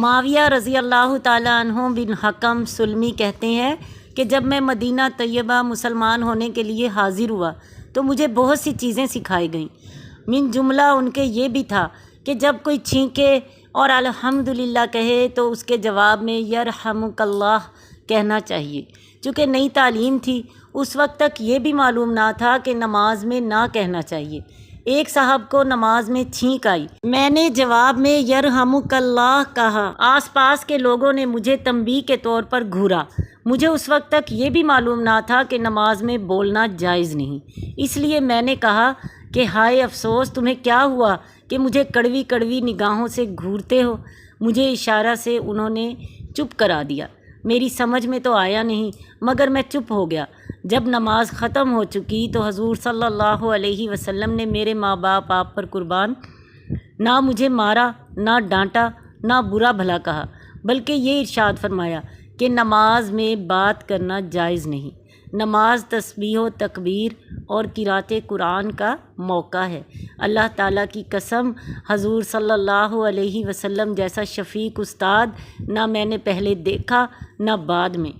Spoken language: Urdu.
معاویہ رضی اللہ تعالیٰ عنہ بن حکم سلمی کہتے ہیں کہ جب میں مدینہ طیبہ مسلمان ہونے کے لیے حاضر ہوا تو مجھے بہت سی چیزیں سکھائی گئیں۔ من جملہ ان کے یہ بھی تھا کہ جب کوئی چھینکے اور الحمدللہ کہے تو اس کے جواب میں یرحمک اللہ کہنا چاہیے۔ چونکہ نئی تعلیم تھی، اس وقت تک یہ بھی معلوم نہ تھا کہ نماز میں نہ کہنا چاہیے۔ ایک صاحب کو نماز میں چھینک آئی، میں نے جواب میں یرحمک اللہ کہا۔ آس پاس کے لوگوں نے مجھے تنبیہ کے طور پر گھورا۔ مجھے اس وقت تک یہ بھی معلوم نہ تھا کہ نماز میں بولنا جائز نہیں، اس لیے میں نے کہا کہ ہائے افسوس، تمہیں کیا ہوا کہ مجھے کڑوی کڑوی نگاہوں سے گھورتے ہو؟ مجھے اشارہ سے انہوں نے چپ کرا دیا۔ میری سمجھ میں تو آیا نہیں، مگر میں چپ ہو گیا۔ جب نماز ختم ہو چکی تو حضور صلی اللہ علیہ وسلم نے میرے ماں باپ آپ پر قربان نہ مجھے مارا، نہ ڈانٹا، نہ برا بھلا کہا، بلکہ یہ ارشاد فرمایا کہ نماز میں بات کرنا جائز نہیں۔ نماز تسبیح و تکبیر اور قرأت قرآن کا موقع ہے۔ اللہ تعالیٰ کی قسم، حضور صلی اللہ علیہ وسلم جیسا شفیق استاد نہ میں نے پہلے دیکھا نہ بعد میں۔